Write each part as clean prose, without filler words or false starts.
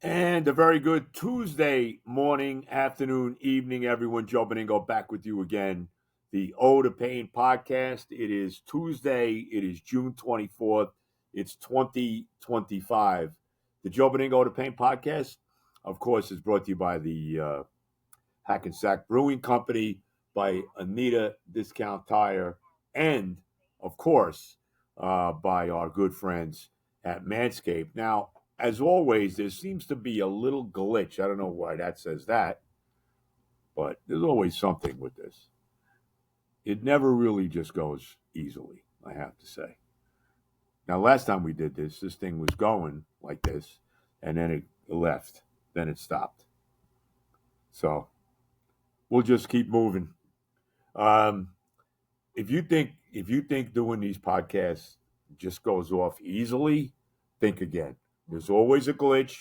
And a very good Tuesday morning, afternoon, evening, everyone. Joe Benigno back with you again. The O to Pain podcast. It is Tuesday. It is June 24th. It's 2025. The Joe Benigno to Pain podcast, of course, is brought to you by the Hackensack Brewing Company, by Anita Discount Tire, and, of course, by our good friends at Manscaped. Now, as always, there seems to be a little glitch. I don't know why that says that, but there's always something with this. It never really just goes easily, I have to say. Now, last time we did this thing was going like this, and then it left. Then it stopped. So we'll just keep moving. Um, if you think doing these podcasts just goes off easily, think again. There's always a glitch.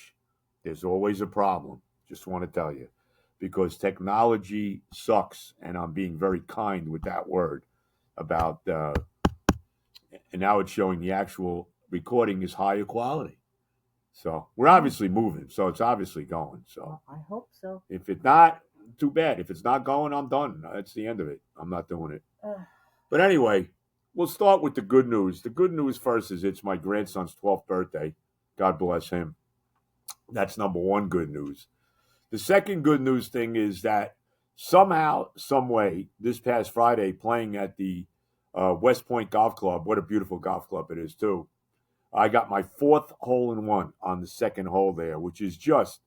There's always a problem. Just want to tell you, because technology sucks, and I'm being very kind with that word about. And now it's showing the actual recording is higher quality. So we're obviously moving. So it's obviously going. So I hope so. if it's not, too bad. If it's not going, I'm done. That's the end of it. I'm not doing it. But anyway, we'll start with the good news. The good news first is it's my grandson's 12th birthday. God bless him. That's number one good news. The second good news thing is that somehow, some way, this past Friday, playing at the West Point Golf Club, what a beautiful golf club it is, too. I got my fourth hole in one on the second hole there, which is just,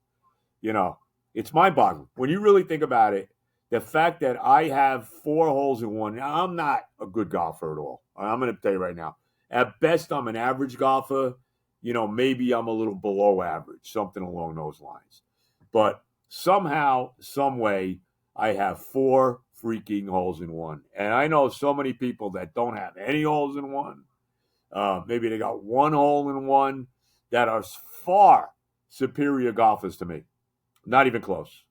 it's mind boggling. When you really think about it, the fact that I have four holes in one, I'm not a good golfer at all. I'm going to tell you right now. At best, I'm an average golfer. Maybe I'm a little below average, something along those lines. But somehow, some way, I have four freaking holes in one. And I know so many people that don't have any holes in one. Maybe they got one hole in one that are far superior golfers to me. Not even close.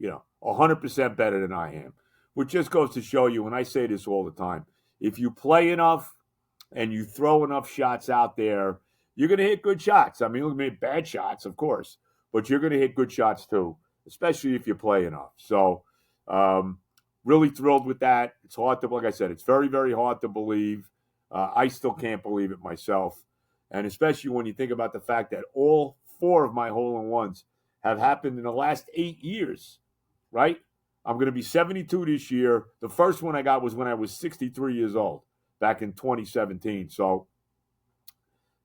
100% better than I am. Which just goes to show you, and I say this all the time, if you play enough and you throw enough shots out there, you're going to hit good shots. I mean, you're going to hit bad shots, of course, but you're going to hit good shots too, especially if you play enough. So, really thrilled with that. It's hard to, like I said, it's very, very hard to believe. I still can't believe it myself. And especially when you think about the fact that all four of my hole-in-ones have happened in the last 8 years, right? I'm going to be 72 this year. The first one I got was when I was 63 years old, back in 2017. So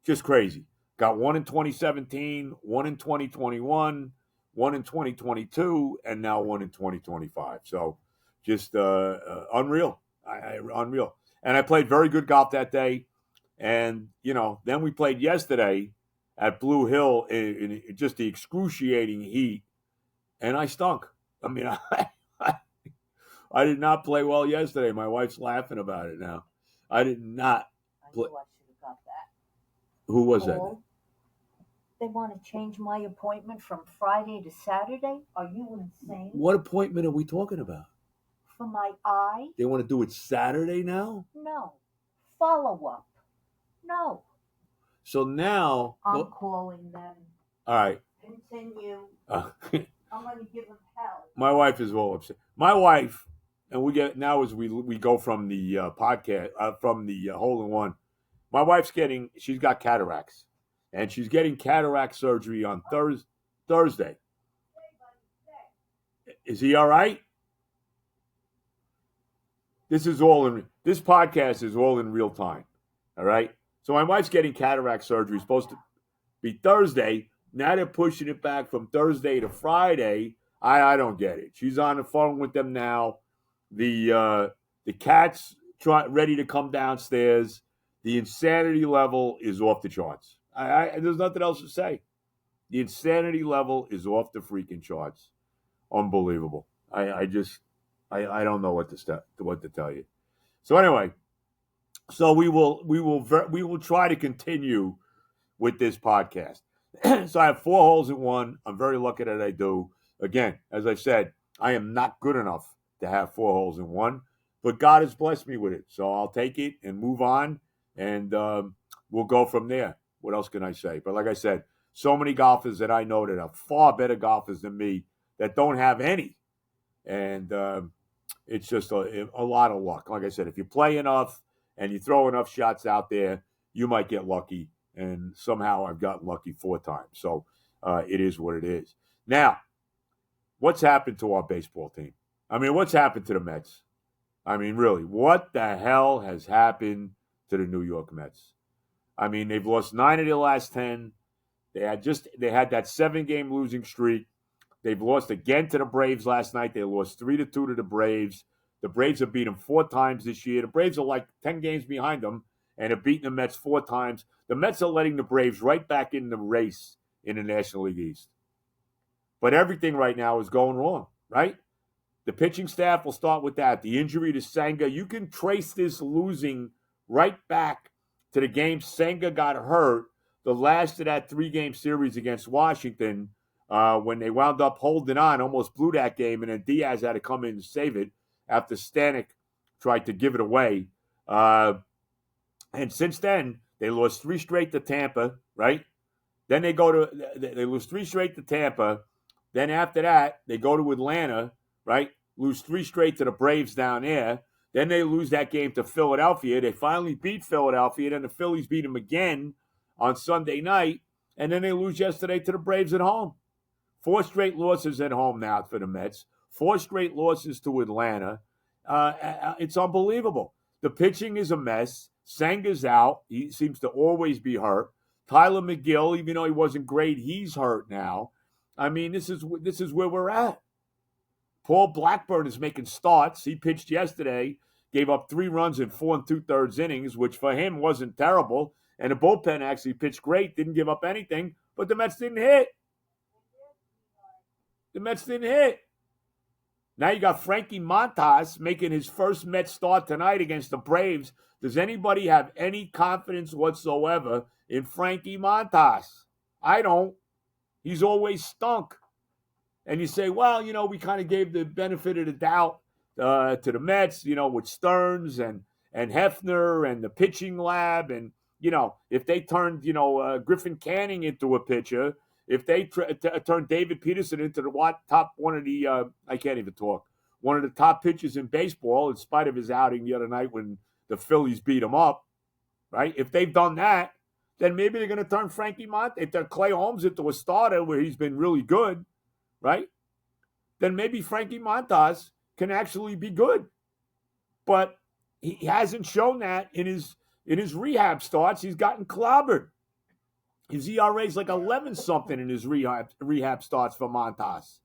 just crazy. Got one in 2017, one in 2021, one in 2022, and now one in 2025. So just unreal. Unreal. And I played very good golf that day. And, then we played yesterday at Blue Hill in just the excruciating heat. And I stunk. I mean, I did not play well yesterday. My wife's laughing about it now. I did not play. I knew I should have got that. Who was that? Paul, they want to change my appointment from Friday to Saturday? Are you insane? What appointment are we talking about? For my eye? They want to do it Saturday now? No. Follow-up. No. So now... I'm calling them. All right. Continue. I'm going to give them hell. My wife is all upset. My wife, and we get now as we go from the podcast, from the hole-in-one, my wife's she's got cataracts. And she's getting cataract surgery on Thursday. Is he all right? This podcast is all in real time. All right. So my wife's getting cataract surgery. It's supposed to be Thursday. Now they're pushing it back from Thursday to Friday. I don't get it. She's on the phone with them now. The cat's ready to come downstairs. The insanity level is off the charts. There's nothing else to say. The insanity level is off the freaking charts. Unbelievable. I don't know what to tell you. So anyway, so we will try to continue with this podcast. So I have four holes in one. I'm very lucky that I do. Again, as I said, I am not good enough to have four holes in one, but God has blessed me with it. So I'll take it and move on, and we'll go from there. What else can I say? But like I said, so many golfers that I know that are far better golfers than me that don't have any. And it's just a lot of luck. Like I said, if you play enough and you throw enough shots out there, you might get lucky. And somehow I've gotten lucky 4 times. So it is what it is. Now, what's happened to our baseball team? I mean, what's happened to the Mets? I mean, really, what the hell has happened to the New York Mets? I mean, they've lost 9 of their last 10. They had that 7-game losing streak. They've lost again to the Braves last night. They lost 3-2 to the Braves. The Braves have beat them 4 times this year. The Braves are like 10 games behind them and have beaten the Mets 4 times. The Mets are letting the Braves right back in the race in the National League East. But everything right now is going wrong, right? The pitching staff, will start with that. The injury to Senga, you can trace this losing right back to the game Senga got hurt, the last of that 3-game series against Washington, when they wound up holding on, almost blew that game, and then Diaz had to come in and save it after Stanek tried to give it away. And since then, they lost 3 straight to Tampa, right? Then they lose 3 straight to Tampa. Then after that, they go to Atlanta, right? Lose 3 straight to the Braves down there. Then they lose that game to Philadelphia. They finally beat Philadelphia. Then the Phillies beat them again on Sunday night. And then they lose yesterday to the Braves at home. 4 straight losses at home now for the Mets. 4 straight losses to Atlanta. It's unbelievable. The pitching is a mess. Senga's out. He seems to always be hurt. Tyler McGill, even though he wasn't great, he's hurt now. I mean, this is where we're at. Paul Blackburn is making starts. He pitched yesterday, gave up 3 runs in 4 2/3 innings, which for him wasn't terrible. And the bullpen actually pitched great, didn't give up anything, but the Mets didn't hit. Now you got Frankie Montas making his first Mets start tonight against the Braves. Does anybody have any confidence whatsoever in Frankie Montas? I don't. He's always stunk. And you say, well, we kind of gave the benefit of the doubt to the Mets, with Stearns and Hefner and the pitching lab. And, if they turned, Griffin Canning into a pitcher, if they turned David Peterson into the one of the top pitchers in baseball, in spite of his outing the other night when the Phillies beat him up, right? If they've done that, then maybe they're going to turn Frankie Montas, Clay Holmes into a starter where he's been really good, right? Then maybe Frankie Montas can actually be good. But he hasn't shown that in his rehab starts. He's gotten clobbered. His ERA is like 11-something in his rehab starts for Montas.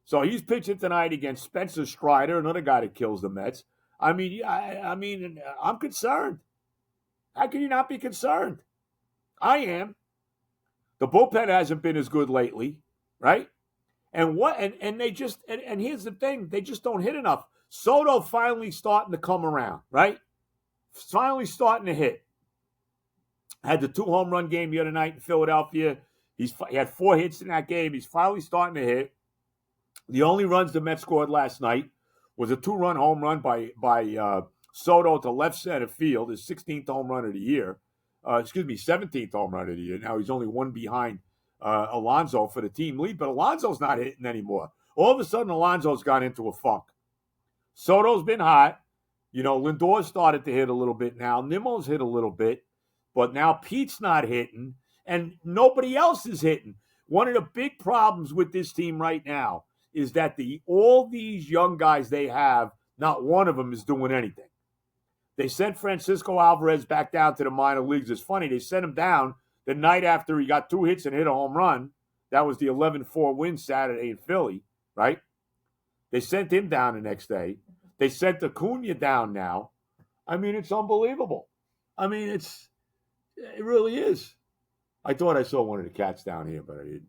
So he's pitching tonight against Spencer Strider, another guy that kills the Mets. I mean, I'm concerned. How can you not be concerned? I am. The bullpen hasn't been as good lately, right? And here's the thing, they just don't hit enough. Soto finally starting to come around, right? Finally starting to hit. Had the 2-home-run game the other night in Philadelphia. He had 4 hits in that game. He's finally starting to hit. The only runs the Mets scored last night was a 2-run home run by Soto to left center field, his 16th home run of the year. 17th home run of the year. Now he's only 1 behind Alonso for the team lead, but Alonso's not hitting anymore. All of a sudden, Alonso's got into a funk. Soto's been hot. Lindor started to hit a little bit now. Nimmo's hit a little bit, but now Pete's not hitting, and nobody else is hitting. One of the big problems with this team right now is that all these young guys they have, not one of them is doing anything. They sent Francisco Alvarez back down to the minor leagues. It's funny, they sent him down the night after he got 2 hits and hit a home run. That was the 11-4 win Saturday in Philly, right? They sent him down the next day. They sent Acuna down now. I mean, it's unbelievable. I mean, it really is. I thought I saw one of the cats down here, but I didn't.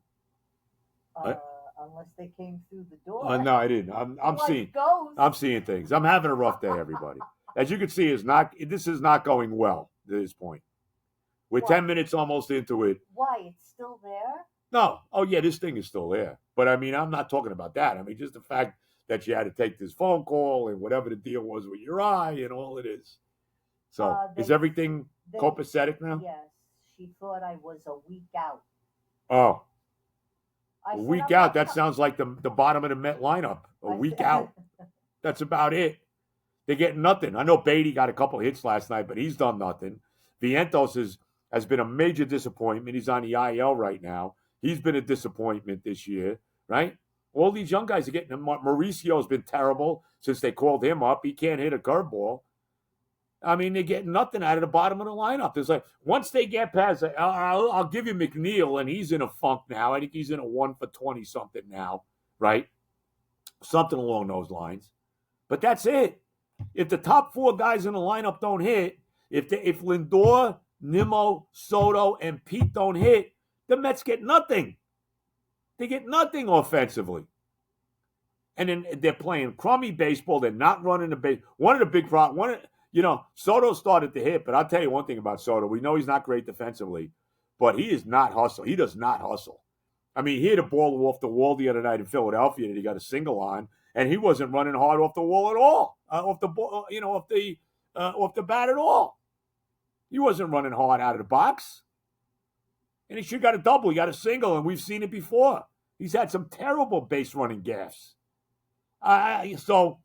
Unless they came through the door. No, I didn't. I'm seeing things. I'm having a rough day, everybody. As you can see, this is not going well at this point. We're 10 minutes almost into it. Why? It's still there? No. Oh, yeah, this thing is still there. But, I mean, I'm not talking about that. I mean, just the fact that you had to take this phone call and whatever the deal was with your eye and all it is. So, is everything copacetic now? Yes. She thought I was a week out. Oh, I a said, week I'm out. not That sounds like the bottom of the Met lineup. A week out. That's about it. They're getting nothing. I know Beatty got a couple hits last night, but he's done nothing. Vientos has been a major disappointment. He's on the IL right now. He's been a disappointment this year, right? All these young guys are getting him. Mauricio's been terrible since they called him up. He can't hit a curveball. I mean, they're getting nothing out of the bottom of the lineup. There's like once they get past, I'll give you McNeil, and he's in a funk now. I think he's in a 1 for 20 something now, right? Something along those lines. But that's it. If the top four guys in the lineup don't hit, if Lindor, Nimmo, Soto, and Pete don't hit, the Mets get nothing. They get nothing offensively. And then they're playing crummy baseball. They're not running the base. One of the big problems, Soto started to hit, but I'll tell you one thing about Soto. We know he's not great defensively, but he is not hustle. He does not hustle. I mean, he hit a ball off the wall the other night in Philadelphia that he got a single on, and he wasn't running hard off the wall at all, off the ball, off the bat at all. He wasn't running hard out of the box, and he should have got a double. He got a single, and we've seen it before. He's had some terrible base running gaffes. So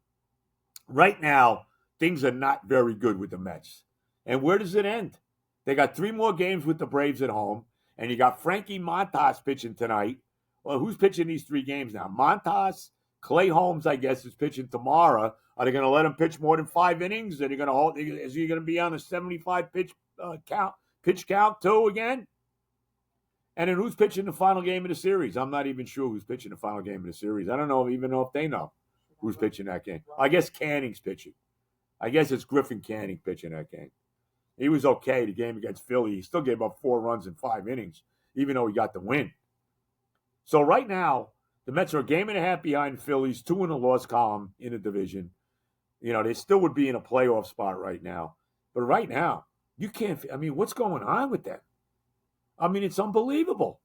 right now, things are not very good with the Mets. And where does it end? They got 3 more games with the Braves at home, and you got Frankie Montas pitching tonight. Well, who's pitching these 3 games now? Montas, Clay Holmes, I guess, is pitching tomorrow. Are they going to let him pitch more than 5 innings? Are they going to hold? Is he going to be on a 75 pitch count too again? And then who's pitching the final game of the series? I'm not even sure who's pitching the final game of the series. I don't even know if they know who's pitching that game. I guess Canning's pitching. I guess it's Griffin Canning pitching that game. He was okay the game against Philly. He still gave up 4 runs in 5 innings, even though he got the win. So right now, the Mets are a game and a half behind Phillies, 2 in the loss column in the division. They still would be in a playoff spot right now. But right now, you can't – what's going on with them? It's unbelievable.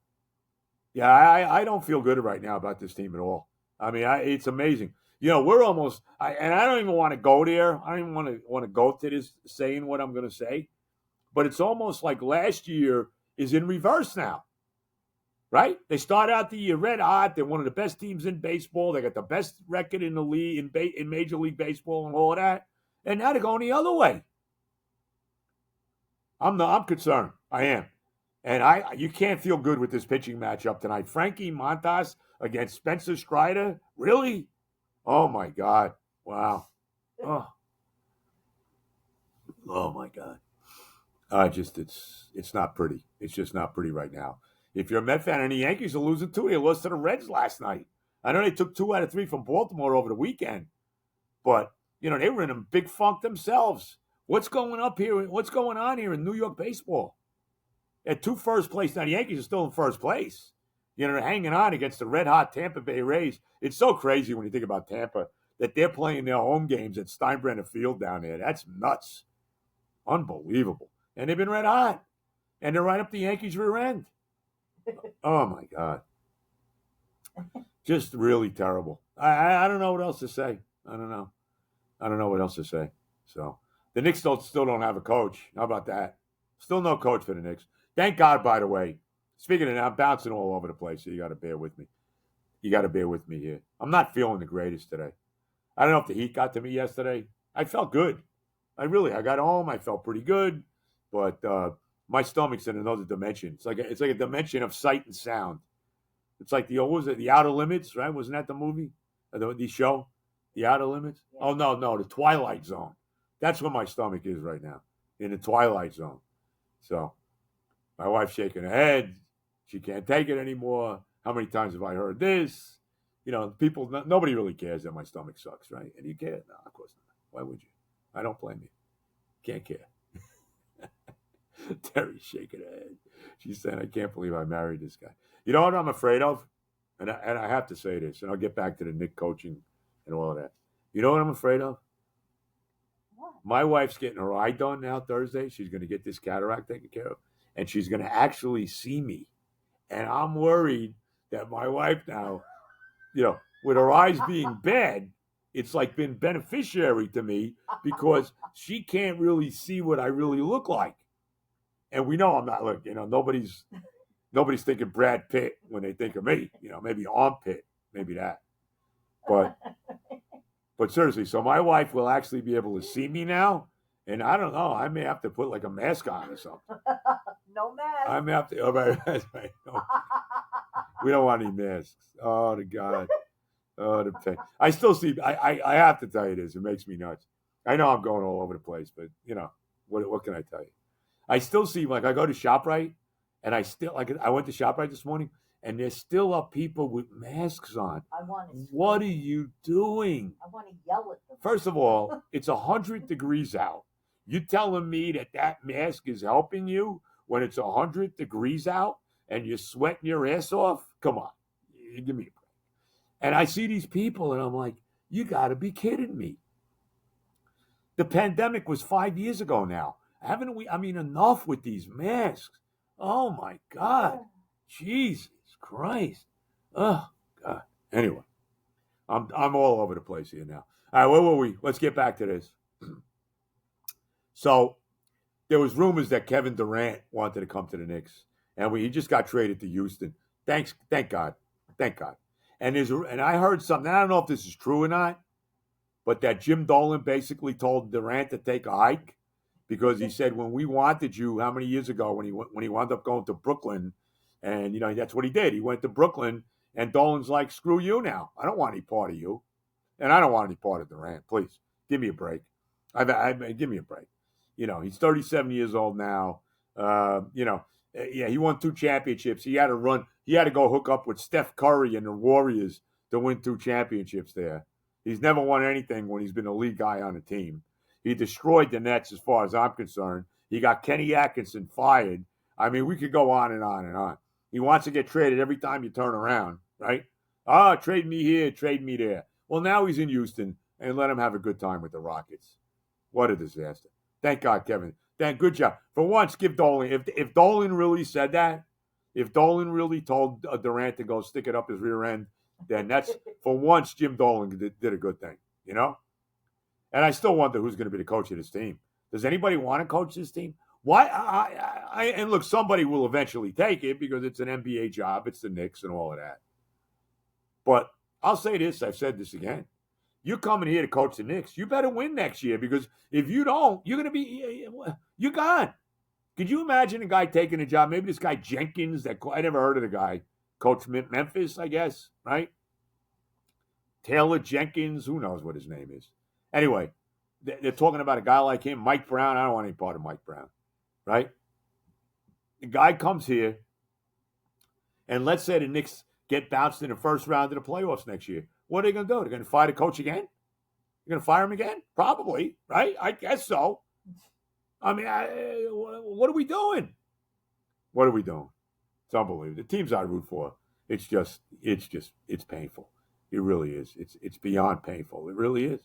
Yeah, I don't feel good right now about this team at all. It's amazing. We're almost and I don't even want to go there. I don't even want to go to this saying what I'm going to say. But it's almost like last year is in reverse now. Right? They start out the year red hot. They're one of the best teams in baseball. They got the best record in the league, in Major League Baseball and all of that. And now they're going the other way. I'm concerned. I am. And you can't feel good with this pitching matchup tonight. Frankie Montas against Spencer Strider? Really? Oh, my God. Wow. Oh my God. It's not pretty. It's just not pretty right now. If you're a Met fan and the Yankees are losing too, they lost to the Reds last night. I know they took 2 out of 3 from Baltimore over the weekend. But, they were in a big funk themselves. What's going on here in New York baseball? At 2 first place. Now, the Yankees are still in first place. They're hanging on against the red-hot Tampa Bay Rays. It's so crazy when you think about Tampa that they're playing their home games at Steinbrenner Field down there. That's nuts. Unbelievable. And they've been red hot. And they're right up the Yankees' rear end. Oh, my God. Just really terrible. I don't know what else to say. I don't know what else to say. So the Knicks still don't have a coach. How about that? Still no coach for the Knicks. Thank God, by the way. Speaking of that, I'm bouncing all over the place, so you got to bear with me. Here. I'm not feeling the greatest today. I don't know if the heat got to me yesterday. I felt good. I got home. I felt pretty good. But my stomach's in another dimension. It's like a dimension of sight and sound. It's like what was it? The Outer Limits, right? Wasn't that the movie? The show? The Outer Limits? Yeah. Oh, no. The Twilight Zone. That's where my stomach is right now. In the Twilight Zone. So my wife's shaking her head. She can't take it anymore. How many times have I heard this? Nobody really cares that my stomach sucks, right? And you care? No, of course not. Why would you? I don't blame you. Can't care. Terry's shaking her head. She's saying, I can't believe I married this guy. You know what I'm afraid of? And I have to say this, and I'll get back to the Nick coaching and all of that. You know what I'm afraid of? What? My wife's getting her eye done now Thursday. She's going to get this cataract taken care of. And she's going to actually see me. And I'm worried that my wife now, with her eyes being bad, it's like been beneficiary to me because she can't really see what I really look like. And we know I'm not, nobody's Nobody's thinking Brad Pitt when they think of me. Maybe armpit, maybe that. But seriously, so my wife will actually be able to see me now. And I don't know. I may have to put like a mask on or something. No mask. I may have to. Oh, right. No. We don't want any masks. Oh, the God. Oh, the pain. I still see. I have to tell you this. It makes me nuts. I know I'm going all over the place, but what can I tell you? I still see, like, I go to ShopRite, and I went to ShopRite this morning, and there still are people with masks on. I want to. What are you doing? I want to yell at them. First of all, it's 100 degrees out. You telling me that mask is helping you when it's 100 degrees out and you're sweating your ass off? Come on, give me a break. And I see these people, and I'm like, you got to be kidding me. The pandemic was 5 years ago now. Haven't we? I mean, enough with these masks. Oh, my God. Jesus Christ. Oh, God. Anyway, I'm all over the place here now. All right, where were we? Let's get back to this. So there was rumors that Kevin Durant wanted to come to the Knicks, and he just got traded to Houston. Thank God. And I heard something. I don't know if this is true or not, but that Jim Dolan basically told Durant to take a hike because he said, when we wanted you, how many years ago when he wound up going to Brooklyn, and that's what he did. He went to Brooklyn, and Dolan's like, screw you now. I don't want any part of you, and I don't want any part of Durant. Please give me a break. Give me a break. He's 37 years old now. He won 2 championships. He had to run. He had to go hook up with Steph Curry and the Warriors to win 2 championships there. He's never won anything when he's been a lead guy on the team. He destroyed the Nets as far as I'm concerned. He got Kenny Atkinson fired. I mean, we could go on and on and on. He wants to get traded every time you turn around, right? Trade me here, trade me there. Well, now he's in Houston, and let him have a good time with the Rockets. What a disaster. Thank God, Kevin. Good job. For once, give Dolan. If Dolan really said that, if Dolan really told Durant to go stick it up his rear end, then that's, for once, Jim Dolan did a good thing, And I still wonder who's going to be the coach of this team. Does anybody want to coach this team? Why? And look, somebody will eventually take it because it's an NBA job. It's the Knicks and all of that. But I'll say this. I've said this again. You're coming here to coach the Knicks. You better win next year because if you don't, you're going to be – you're gone. Could you imagine a guy taking a job? Maybe this guy Jenkins, I never heard of the guy. Coach Memphis, I guess, right? Taylor Jenkins, who knows what his name is. Anyway, they're talking about a guy like him, Mike Brown. I don't want any part of Mike Brown, right? The guy comes here, and let's say the Knicks get bounced in the first round of the playoffs next year. What are they going to do? They're going to fire the coach again? You're going to fire him again? Probably, right? I guess so. I mean, what are we doing? What are we doing? It's unbelievable. The teams I root for, it's painful. It really is. It's beyond painful. It really is.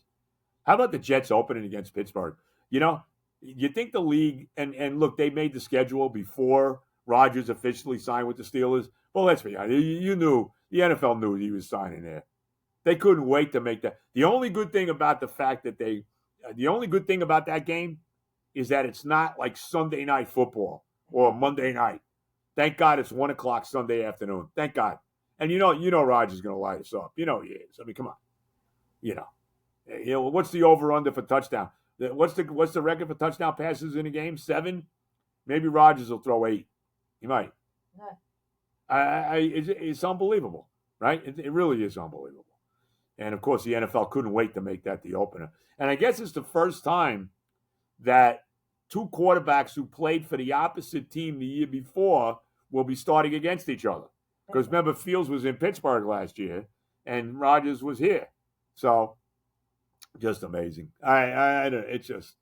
How about the Jets opening against Pittsburgh? You think the league, and look, they made the schedule before Rodgers officially signed with the Steelers. Well, let's be honest. You knew, the NFL knew he was signing there. They couldn't wait to make that. The only good thing about that game is that it's not like Sunday night football or Monday night. Thank God it's 1:00 Sunday afternoon. Thank God. And you know Rodgers is going to light us up. He is. I mean, come on. What's the over/under for touchdown? What's the record for touchdown passes in a game? 7? Maybe Rodgers will throw 8. He might. It's unbelievable, right? It really is unbelievable. And, of course, the NFL couldn't wait to make that the opener. And I guess it's the first time that 2 quarterbacks who played for the opposite team the year before will be starting against each other. Because remember, Fields was in Pittsburgh last year, and Rodgers was here. So, just amazing. It's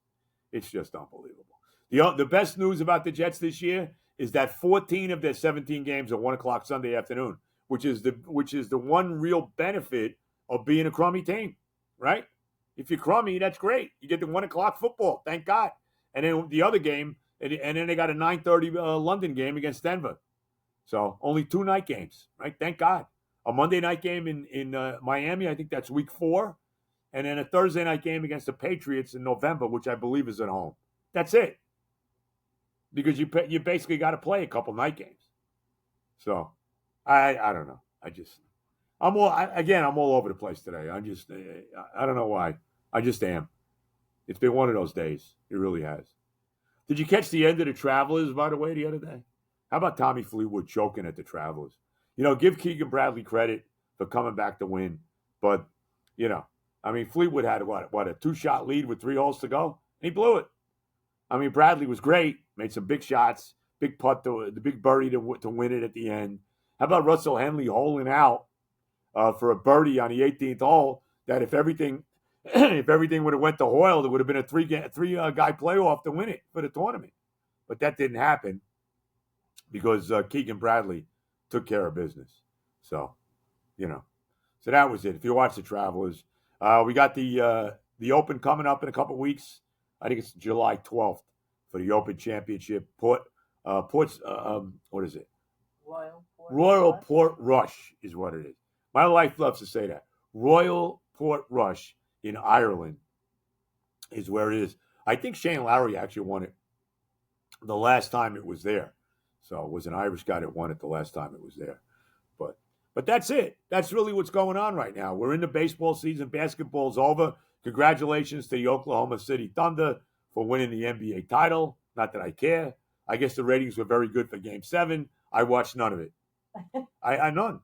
just unbelievable. The best news about the Jets this year is that 14 of their 17 games are 1:00 Sunday afternoon, which is the one real benefit of being a crummy team, right? If you're crummy, that's great. You get the 1:00 football, thank God. And then the other game, and then they got a 9:30 London game against Denver. So only 2 night games, right? Thank God. A Monday night game in Miami, I think that's week 4. And then a Thursday night game against the Patriots in November, which I believe is at home. That's it. Because you basically got to play a couple night games. So, I don't know. I'm all over the place today. I don't know why. I just am. It's been one of those days. It really has. Did you catch the end of the Travelers, by the way, the other day? How about Tommy Fleetwood choking at the Travelers? Give Keegan Bradley credit for coming back to win, but Fleetwood had what a 2-shot lead with 3 holes to go, and he blew it. Bradley was great, made some big shots, big putt, the big birdie to win it at the end. How about Russell Henley holing out for a birdie on the 18th hole? That if everything would have went to Hoyle, there would have been a three guy playoff to win it for the tournament. But that didn't happen because Keegan Bradley took care of business. So, so that was it. If you watch the Travelers, we got the Open coming up in a couple weeks. I think it's July 12th for the Open Championship. What is it? Royal Port Rush is what it is. My wife loves to say that. Royal Port Rush in Ireland is where it is. I think Shane Lowry actually won it the last time it was there. So it was an Irish guy that won it the last time it was there. But that's it. That's really what's going on right now. We're in the baseball season. Basketball's over. Congratulations to the Oklahoma City Thunder for winning the NBA title. Not that I care. I guess the ratings were very good for Game 7. I watched none of it. None.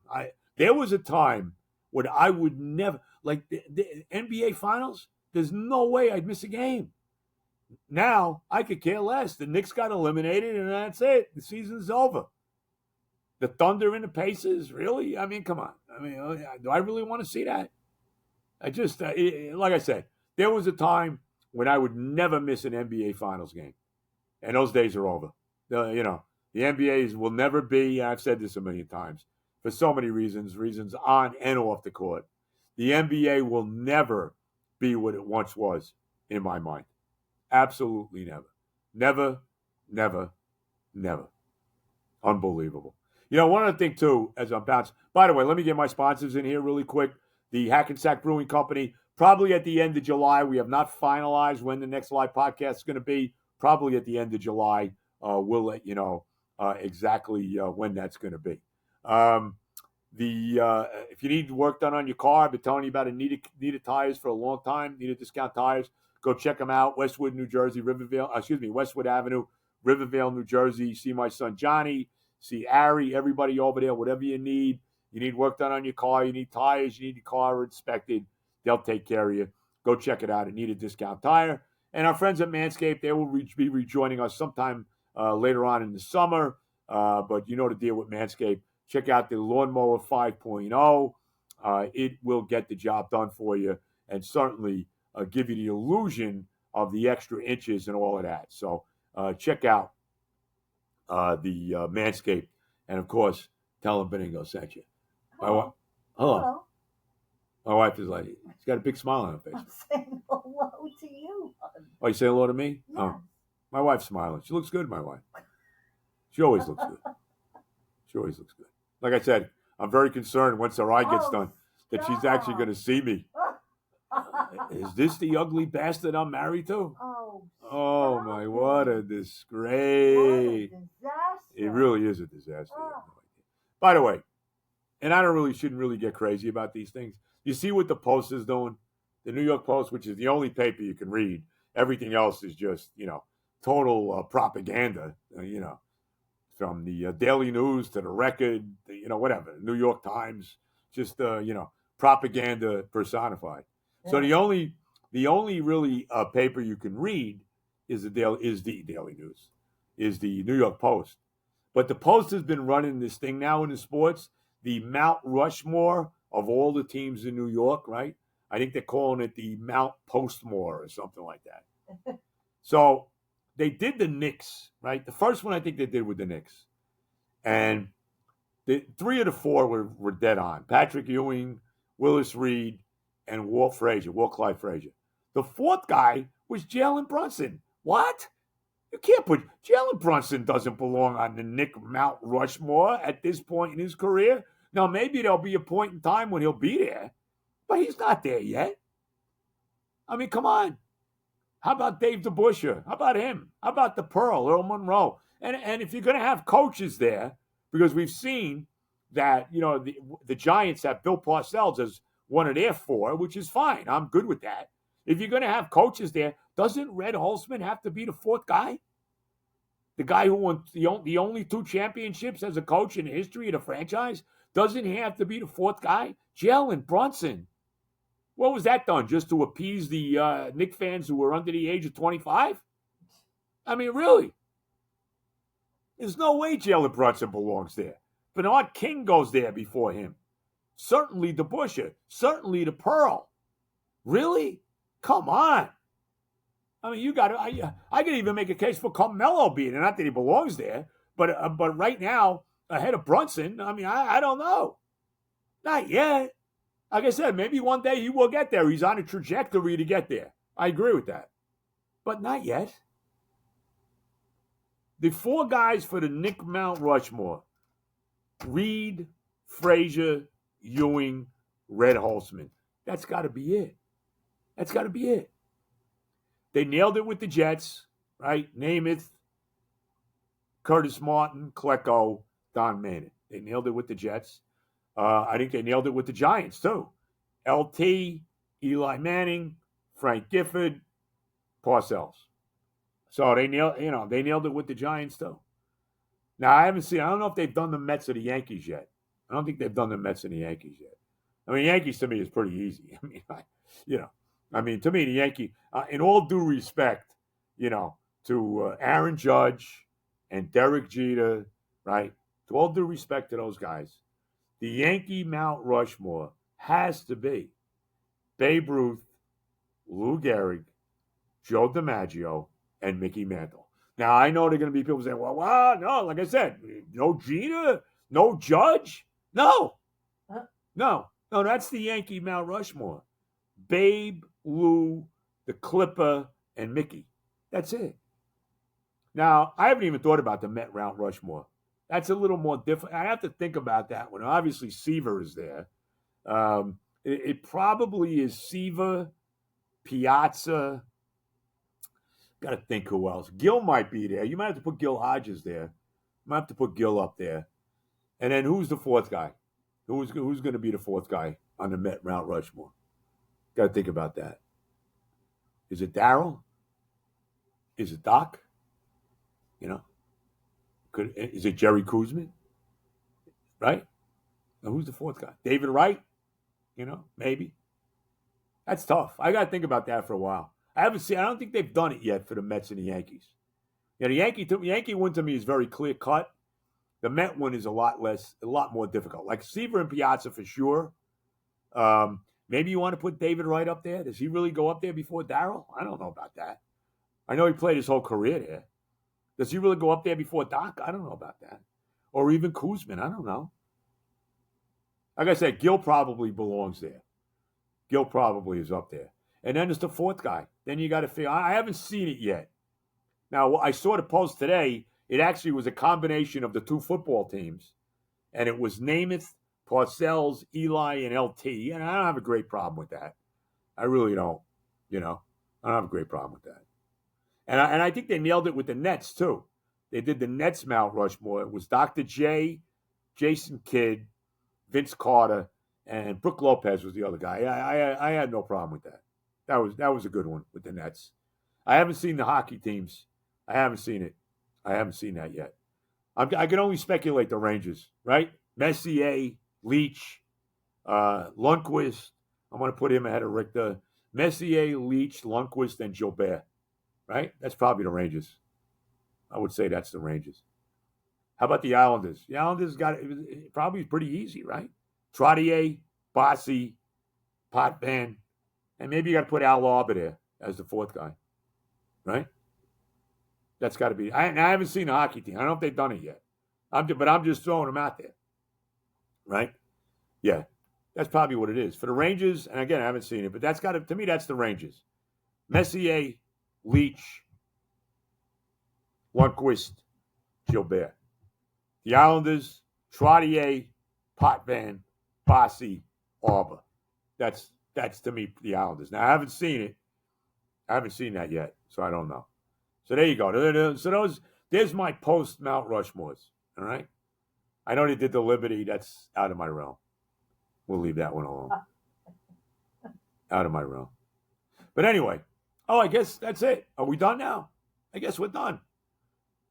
There was a time when I would never, like the NBA Finals, there's no way I'd miss a game. Now, I could care less. The Knicks got eliminated, and that's it. The season's over. The Thunder and the Pacers, really? Come on. Do I really want to see that? Like I said, there was a time when I would never miss an NBA Finals game, and those days are over. The NBA's will never be, I've said this a million times, for so many reasons on and off the court. The NBA will never be what it once was in my mind. Absolutely never. Never, never, never. Unbelievable. One other thing, too, as I'm bouncing. By the way, let me get my sponsors in here really quick. The Hackensack Brewing Company, probably at the end of July. We have not finalized when the next live podcast is going to be. Probably at the end of July. We'll let you know exactly when that's going to be. If you need work done on your car, I've been telling you about Needed Tires for a long time. Needed Discount Tires. Go check them out. Westwood Avenue, Rivervale, New Jersey. See my son Johnny. See Ari, everybody over there, whatever you need. You need work done on your car, you need tires, you need your car inspected. They'll take care of you. Go check it out at Need a Discount Tire. And our friends at Manscaped, they will be rejoining us sometime later on in the summer. But you know the deal with Manscaped. Check out the Lawnmower 5.0. It will get the job done for you and certainly give you the illusion of the extra inches and all of that. So check out the Manscaped, and of course, tell them Benigno sent you. Hello. My wife is like, she's got a big smile on her face. I'm saying hello to you. Oh, you say hello to me? Yes. Oh, my wife's smiling. She looks good, my wife. She always looks good. She always looks good. Like I said, I'm very concerned once her eye gets done that she's actually going to see me. Is this the ugly bastard I'm married to? Oh my, what a disgrace. What a disaster. It really is a disaster. By the way, and I shouldn't really get crazy about these things. You see what the Post is doing? The New York Post, which is the only paper you can read. Everything else is just, total propaganda, from the Daily News to the Record, whatever, New York Times, just, propaganda personified. Yeah. So the only really paper you can read is the Daily News, is the New York Post. But the Post has been running this thing now in the sports, the Mount Rushmore of all the teams in New York, right? I think they're calling it the Mount Postmore or something like that. So they did the Knicks, right? The first one I think they did with the Knicks. And the 3 of the 4 were dead on. Patrick Ewing, Willis Reed, and Walt Clyde Frazier. The 4th guy was Jalen Brunson. What? You can't put Jalen Brunson doesn't belong on the Nick Mount Rushmore at this point in his career. Now, maybe there'll be a point in time when he'll be there, but he's not there yet. Come on. How about Dave DeBusschere? How about him? How about the Pearl, Earl Monroe? And if you're going to have coaches there, because we've seen that, the Giants have Bill Parcells as one of their four, which is fine. I'm good with that. If you're going to have coaches there, doesn't Red Holzman have to be the fourth guy? The guy who won the only 2 championships as a coach in the history of the franchise? Doesn't he have to be the fourth guy? Jalen Brunson. What was that done? Just to appease the Knick fans who were under the age of 25? I mean, really? There's no way Jalen Brunson belongs there. Bernard King goes there before him. Certainly DeBusschere. Certainly the Pearl. Really? Come on. I mean, I could even make a case for Carmelo being there. Not that he belongs there, but right now, ahead of Brunson, I mean, I don't know. Not yet. Like I said, maybe one day he will get there. He's on a trajectory to get there. I agree with that. But not yet. The 4 guys for the Knick Mount Rushmore: Reed, Frazier, Ewing, Red Holzman. That's got to be it. That's got to be it. They nailed it with the Jets, right? Namath, Curtis Martin, Klecko, Don Maynard. They nailed it with the Jets. I think they nailed it with the Giants, too. LT, Eli Manning, Frank Gifford, Parcells. So they nailed it with the Giants, too. Now, I don't know if they've done the Mets or the Yankees yet. I don't think they've done the Mets and the Yankees yet. I mean, Yankees to me is pretty easy. I mean, to me, the Yankee, in all due respect, to Aaron Judge and Derek Jeter, right? To all due respect to those guys, the Yankee Mount Rushmore has to be Babe Ruth, Lou Gehrig, Joe DiMaggio, and Mickey Mantle. Now, I know there are going to be people saying, well, no, like I said, no Jeter, no Judge. No, that's the Yankee Mount Rushmore. Babe, Lou, the Clipper, and Mickey. That's it. Now, I haven't even thought about the Met Mount Rushmore. That's a little more different. I have to think about that one. Obviously, Seaver is there. It probably is Seaver, Piazza. Got to think who else. Gil might be there. You might have to put Gil Hodges there. Might have to put Gil up there. And then who's the fourth guy? Who's going to be the fourth guy on the Met Mount Rushmore? Got to think about that. Is it Darryl? Is it Doc? Is it Jerry Kuzman? Right? Now, who's the fourth guy? David Wright? Maybe. That's tough. I got to think about that for a while. I don't think they've done it yet for the Mets and the Yankees. The Yankee one to me is very clear cut. The Met one is a lot more difficult. Like Seaver and Piazza for sure. Maybe you want to put David Wright up there. Does he really go up there before Darryl? I don't know about that. I know he played his whole career there. Does he really go up there before Doc? I don't know about that. Or even Kuzman. I don't know. Like I said, Gil probably belongs there. Gil probably is up there. And then there's the fourth guy. Then you got to figure. I haven't seen it yet. Now, I saw the post today. It actually was a combination of the 2 football teams. And it was Namath, Parcells, Eli, and LT. And I don't have a great problem with that. I really don't. I don't have a great problem with that. And I think they nailed it with the Nets, too. They did the Nets Mount Rushmore. It was Dr. J, Jason Kidd, Vince Carter, and Brooke Lopez was the other guy. I had no problem with that. That was a good one with the Nets. I haven't seen the hockey teams. I haven't seen it. I haven't seen that yet. I can only speculate the Rangers, right? Messier, Leach, Lundqvist. I'm going to put him ahead of Richter. Messier, Leach, Lundqvist, and Gilbert. Right? That's probably the Rangers. I would say that's the Rangers. How about the Islanders? The Islanders got it probably pretty easy, right? Trottier, Bossy, Potvin, and maybe you got to put Al Larber there as the fourth guy, right? That's got to be. I haven't seen the hockey team. I don't know if they've done it yet. But I'm just throwing them out there, right? Yeah, that's probably what it is for the Rangers. And again, I haven't seen it, but that's got to me. That's the Rangers. Messier, Leach, Lundqvist, Gilbert. The Islanders, Trottier, Potvin, Bossy, Arbor. That's to me the Islanders. Now I haven't seen it. I haven't seen that yet, so I don't know. So there you go. So there's my post Mount Rushmores. All right. I know they did the Liberty. That's out of my realm. We'll leave that one alone. Out of my realm. But anyway, I guess that's it. Are we done now? I guess we're done.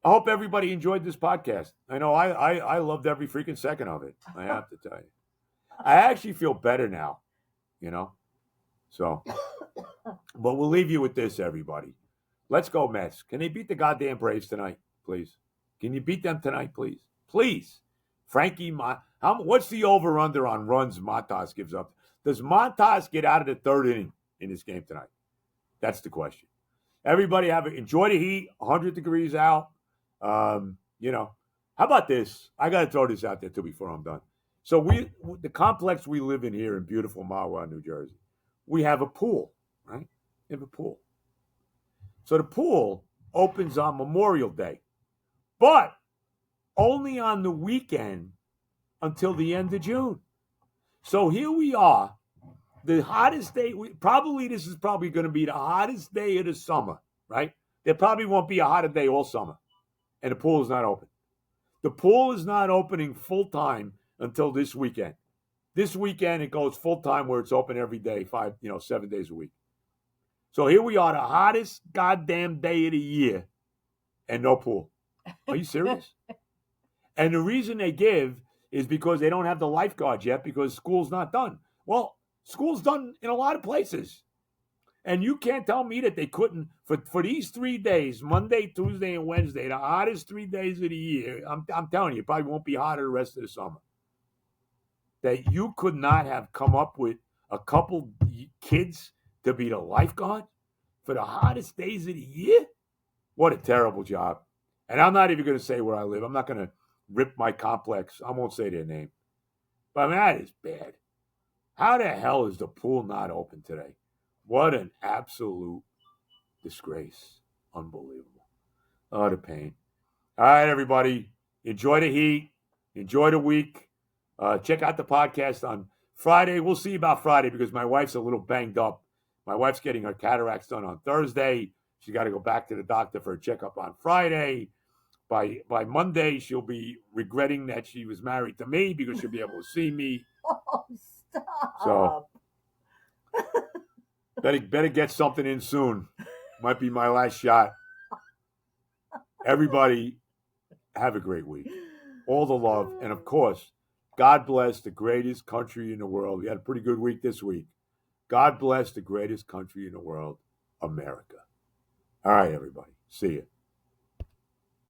I hope everybody enjoyed this podcast. I know I loved every freaking second of it. I have to tell you. I actually feel better now, you know? So, but we'll leave you with this, everybody. Let's go, Mets. Can they beat the goddamn Braves tonight, please? Can you beat them tonight, please? Please. Frankie, what's the over-under on runs Montas gives up? Does Montas get out of the third inning in this game tonight? That's the question. Everybody enjoy the heat, 100 degrees out. You know, how about this? I got to throw this out there too before I'm done. So the complex we live in here in beautiful Mahwah, New Jersey, we have a pool, right? We have a pool. So the pool opens on Memorial Day, but only on the weekend until the end of June. So here we are, the hottest day. This is probably going to be the hottest day of the summer, right? There probably won't be a hotter day all summer, and the pool is not open. The pool is not opening full time until this weekend. This weekend it goes full time where it's open every day, 7 days a week. So here we are, the hottest goddamn day of the year, and no pool. Are you serious? And the reason they give is because they don't have the lifeguards yet because school's not done. Well, school's done in a lot of places. And you can't tell me that they couldn't, for these 3 days, Monday, Tuesday, and Wednesday, the hottest 3 days of the year, I'm telling you, it probably won't be hotter the rest of the summer, that you could not have come up with a couple kids to be the lifeguard for the hottest days of the year? What a terrible job. And I'm not even going to say where I live. I'm not going to rip my complex. I won't say their name. But I mean, that is bad. How the hell is the pool not open today? What an absolute disgrace. Unbelievable. Oh, the pain. All right, everybody. Enjoy the heat. Enjoy the week. Check out the podcast on Friday. We'll see about Friday because my wife's a little banged up. My wife's getting her cataracts done on Thursday. She got to go back to the doctor for a checkup on Friday. By Monday, she'll be regretting that she was married to me because she'll be able to see me. Oh, stop. So better get something in soon. Might be my last shot. Everybody, have a great week. All the love. And, of course, God bless the greatest country in the world. We had a pretty good week this week. God bless the greatest country in the world, America. All right, everybody. See you.